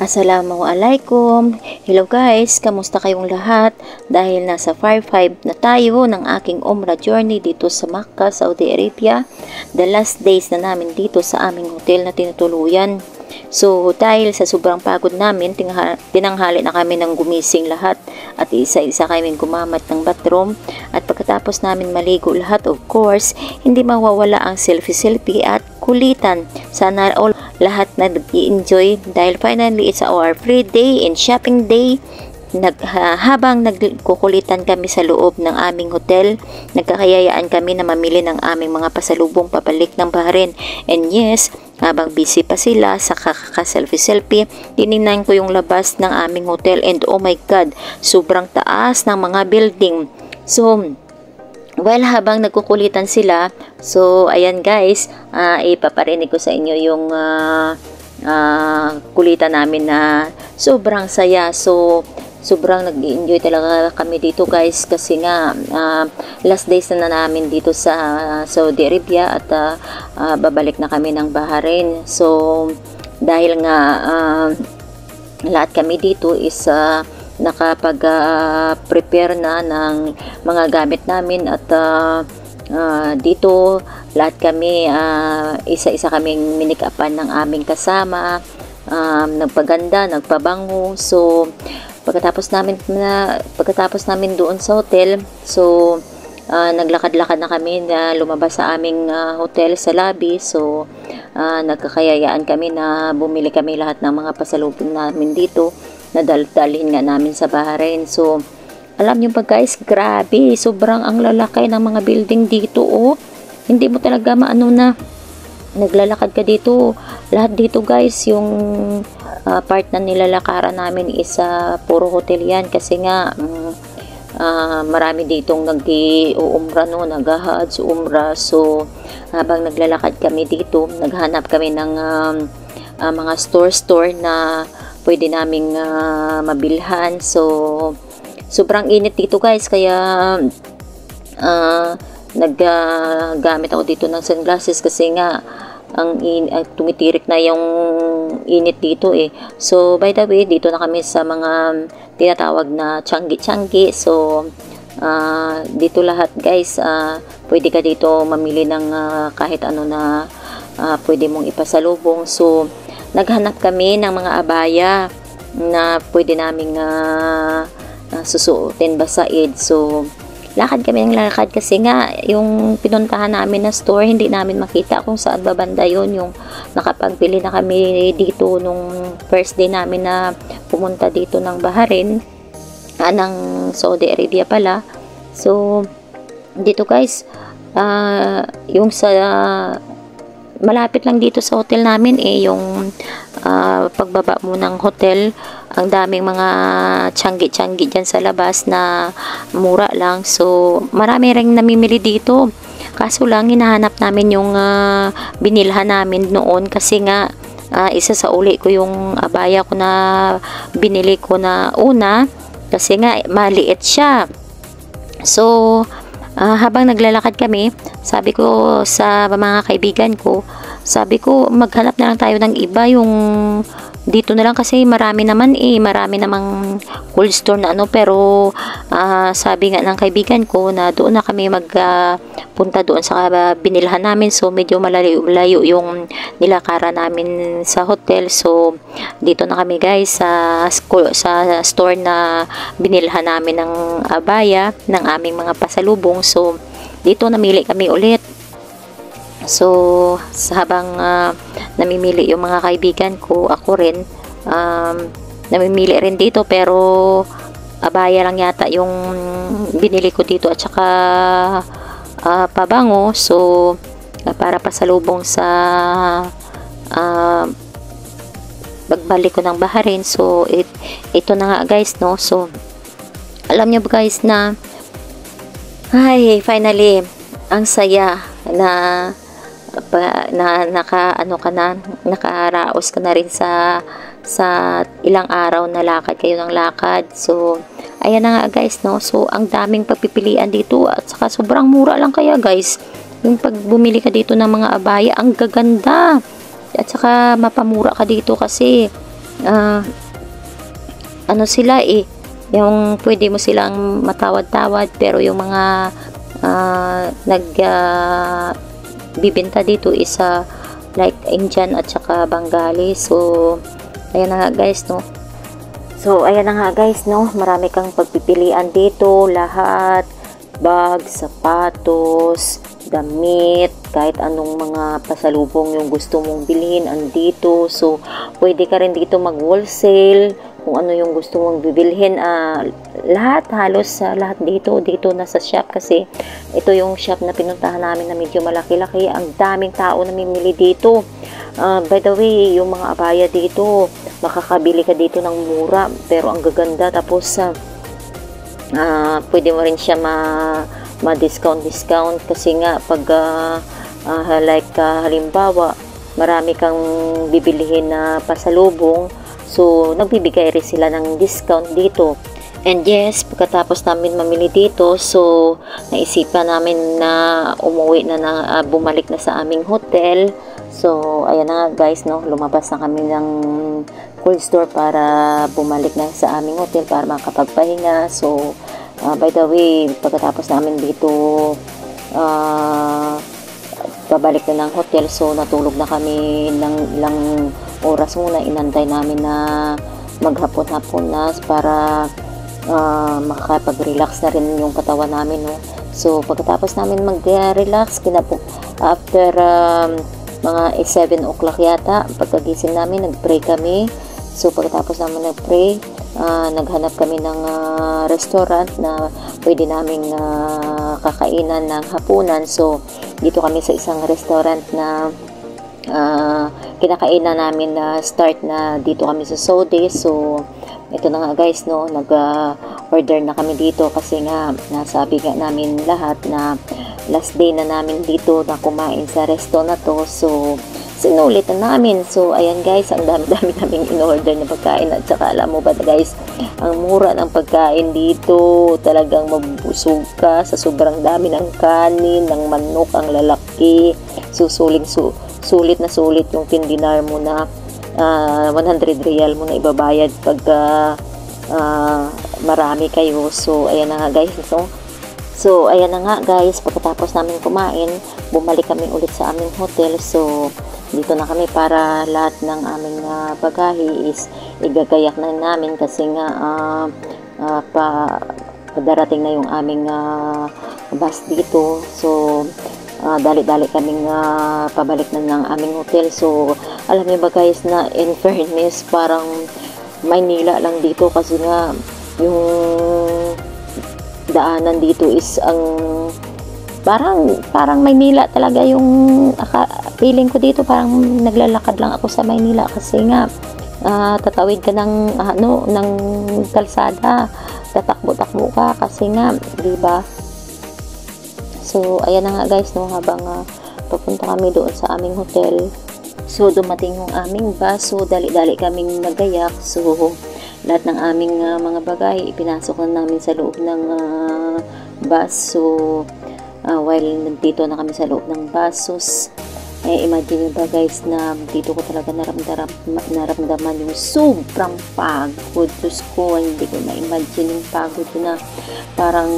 Assalamualaikum. Hello guys, kamusta kayong lahat? Dahil nasa 5 na tayo ng aking Umrah journey dito sa Makkah, Saudi Arabia. The last days na namin dito sa aming hotel na tinutuluyan. So dahil sa sobrang pagod namin, tinanghali na kami ng gumising lahat at isa-isa kaming gumamit ng bathroom. At pagkatapos namin maligo lahat, of course, hindi mawawala ang selfie at kulitan. Sana all lahat na nag-i-enjoy dahil finally it's our free day and shopping day. Habang nagkukulitan kami sa loob ng aming hotel, nagkakayayaan kami na mamili ng aming mga pasalubong pabalik ng Bahrain. And yes, habang busy pa sila sa kaka-selfie, tinignan ko yung labas ng aming hotel and oh my god, sobrang taas ng mga building. So, well, habang nagkukulitan sila, so ayan guys, ipaparinig ko sa inyo yung kulitan namin na sobrang saya. So sobrang nag-enjoy talaga kami dito guys kasi nga last days na namin dito sa Saudi Arabia at babalik na kami ng Bahrain. So dahil nga lahat kami dito is nakapag-prepare na ng mga gamit namin at dito lahat kami isa-isa kaming minikapan ng aming kasama, nagpaganda, nagpabango. So pagkatapos namin doon sa hotel, so naglakad-lakad na kami na lumabas sa aming hotel sa lobby. So nagkakayayaan kami na bumili kami lahat ng mga pasalubong namin dito na dalhin nga namin sa Bahrain. So alam niyo ba guys, grabe, sobrang ang lalaki ng mga building dito. Oh, hindi mo talaga maano na naglalakad ka dito. Lahat dito guys, yung part na nilalakaran namin is puro hotel yan kasi nga marami ditong nag-i-umrah no, nag-hajj, umrah. So habang naglalakad kami dito, naghanap kami ng mga store na pwede naming mabilhan. So sobrang init dito guys, kaya naggamit ako dito ng sunglasses kasi nga ang tumitirik na yung init dito eh. So by the way, dito na kami sa mga tinatawag na Changi. So dito lahat guys, pwede ka dito mamili ng kahit ano na pwede mong ipasalubong. So naghanap kami ng mga abaya na pwede naming susuotin ba sa Eid. So lakad kami ng lakad kasi nga yung pinuntahan namin na store, hindi namin makita kung saan babanda yun. Yung nakapagpili na kami dito nung first day namin na pumunta dito ng Bahrain, ng Saudi Arabia pala. So dito guys, yung sa malapit lang dito sa hotel namin yung pagbaba mo ng hotel, ang daming mga Changi dyan sa labas na mura lang. So marami ring namimili dito, kaso lang hinahanap namin yung binilhan namin noon kasi nga isa sa uli ko yung abaya ko na binili ko na una kasi nga maliit siya. So habang naglalakad kami, sabi ko sa mga kaibigan ko, sabi ko maghanap na lang tayo ng iba, yung dito na lang kasi marami namang cold store na ano. Pero sabi nga ng kaibigan ko na doon na kami magpunta doon sa binilhan namin. So medyo malayo yung nilakaran namin sa hotel. So dito na kami guys sa store na binilhan namin ng abaya ng aming mga pasalubong. So dito namili kami ulit. So habang namimili yung mga kaibigan ko, ako rin namimili rin dito, pero abaya lang yata yung binili ko dito at saka pabango. So para pasalubong sa pagbalik ko ng Bahrain. So ito na nga guys no. So alam niyo ba guys na finally ang saya na nakaraos ka na rin sa ilang araw na lakad kayo ng lakad. So ayan na nga guys no. So ang daming pagpipilian dito at saka sobrang mura lang, kaya guys yung pag bumili ka dito ng mga abaya, ang gaganda at saka mapamura ka dito kasi ano sila yung pwede mo silang matawad-tawad, pero yung mga bibenta dito is like Indian at saka Bengali. So ayan na nga guys, no. Marami kang pagpipilian dito, lahat, bag, sapatos, damit, kahit anong mga pasalubong yung gusto mong bilhin andito. So pwede ka rin dito mag wholesale kung ano yung gusto mong bibilhin. Lahat, halos lahat dito na sa shop, kasi ito yung shop na pinuntahan namin na medyo malaki-laki. Ang daming tao namimili dito. By the way, yung mga abaya dito, makakabili ka dito ng mura pero ang gaganda. Tapos pwede mo rin siya ma-discount kasi nga pag halimbawa marami kang bibilihin na pasalubong, so nagbibigay rin sila ng discount dito. And yes, pagkatapos namin mamili dito, so naisipan namin na umuwi na, bumalik na sa aming hotel. So ayan na nga guys, no, lumabas na kami ng cold store para bumalik na sa aming hotel para makapagpahinga. So by the way, pagkatapos namin dito pabalik na ng hotel, so natulog na kami ng ilang oras muna. Inantay namin na maghapon-hapon na para makakapag-relax na rin yung katawan namin, no. So pagkatapos namin mag-relax, after mga 7 o'clock yata, pagkagising namin, nag-pray kami. So pagkatapos namin nag-pray, naghanap kami ng restaurant na pwede naming kakainan ng hapunan. So dito kami sa isang restaurant na kinakainan namin na start na dito kami sa Saudi. So ito na nga guys, no, nag-order na kami dito kasi nga nasabi nga namin lahat na last day na namin dito na kumain sa resto na to. So sinulit na namin. So ayan guys, ang dami-dami naming in-order na pagkain. At saka alam mo ba guys, ang mura ng pagkain dito, talagang mabusog ka sa sobrang dami ng kanin, ng manok, ang lalaki. So sulit na sulit yung 10 dinar mo na 100 real mo na ibabayad pag marami kayo. So ayan na nga guys, no? So ayan na nga guys, pagkatapos namin kumain, bumalik kami ulit sa aming hotel. So dito na kami para lahat ng aming bagahe is igagayak na namin kasi nga darating na yung aming bus dito. So dali-dali kaming pabalik na ng aming hotel. So alam niyo ba guys, na in fairness, parang Maynila lang dito kasi nga yung daanan dito is ang parang Maynila talaga yung feeling ko dito. Parang naglalakad lang ako sa Maynila kasi nga tatawid ka ng ng kalsada, tatakbo-takbo ka kasi nga, di ba? So ayan na nga guys, no, habang papunta kami doon sa aming hotel, so dumating yung aming bus. So dali-dali kaming nagayak. So lahat ng aming mga bagay ipinasok na namin sa loob ng bus. So while nandito na kami sa loob ng bus, so imagine nyo ba guys, na dito ko talaga naramdaman yung sobrang pagod. Diyos ko, hindi ko na-imagine yung pagod ko na parang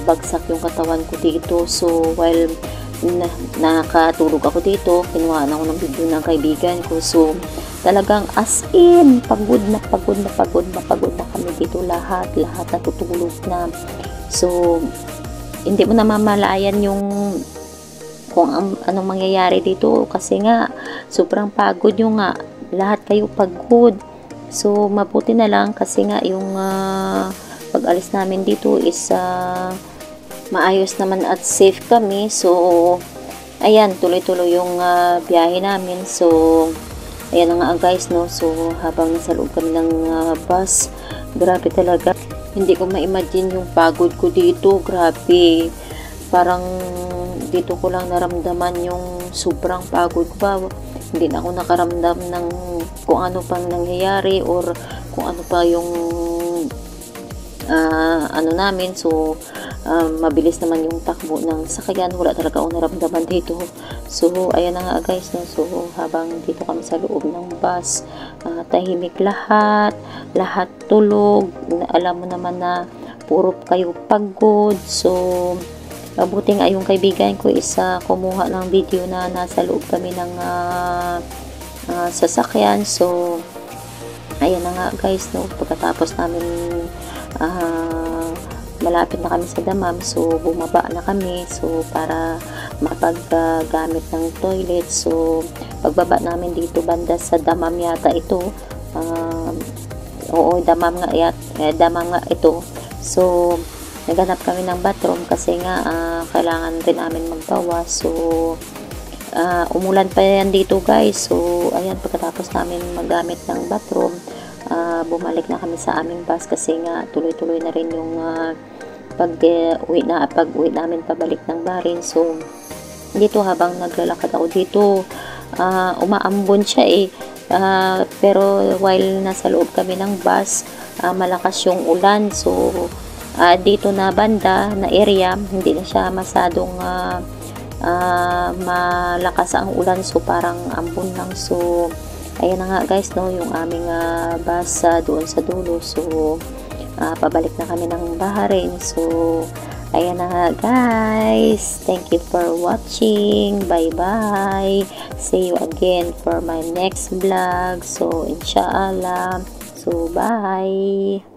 bagsak yung katawan ko dito. So while nakatulog ako dito, kinuhaan ako ng video ng kaibigan ko. So talagang as in pagod na kami dito, lahat natutulog na. So hindi mo namamalayan yung kung anong mangyayari dito kasi nga sobrang pagod yung lahat kayo pagod. So mabuti na lang kasi nga yung pag-alis namin dito is maayos naman at safe kami. So ayan, tuloy-tuloy yung biyahe namin. So ayan na nga guys, no. So habang nasa loob kami ng bus, grabe talaga, hindi ko ma-imagine yung pagod ko dito. Grabe, parang dito ko lang naramdaman yung sobrang pagod ko ba. Hindi na ako nakaramdam ng kung ano pang nangyayari or kung ano pa yung namin. So mabilis naman yung takbo ng sakyan, wala talaga akong naramdaman dito. So ayan na nga guys, no? So habang dito kami sa loob ng bus, tahimik lahat tulog, alam mo naman na puro kayo pagod. So buti nga yung kaibigan ko isa kumuha ng video na nasa loob kami ng sasakyan. So ayan na nga guys, no? Pagkatapos namin malapit na kami sa Damam, so bumaba na kami, so para makapaggamit ng toilet. So pagbaba namin dito banda sa Damam yata ito, oo, Damam nga ito. So naghanap kami ng bathroom kasi nga kailangan din namin magbawas. So umulan pa yan dito guys. So ayan, pagkatapos namin maggamit ng bathroom, bumalik na kami sa aming bus kasi nga tuloy-tuloy na rin yung pag-uwi namin pabalik ng Barin. So dito habang naglalakad ako dito, umaambon siya pero while nasa loob kami ng bus, malakas yung ulan. So dito na banda na area, hindi na siya masadong malakas ang ulan, so parang ambon lang. So ayan na nga guys, no, yung aming bus doon sa dulo. So pabalik na kami ng Baharin. So ayan na nga guys, thank you for watching, bye bye, see you again for my next vlog. So inshallah, so bye.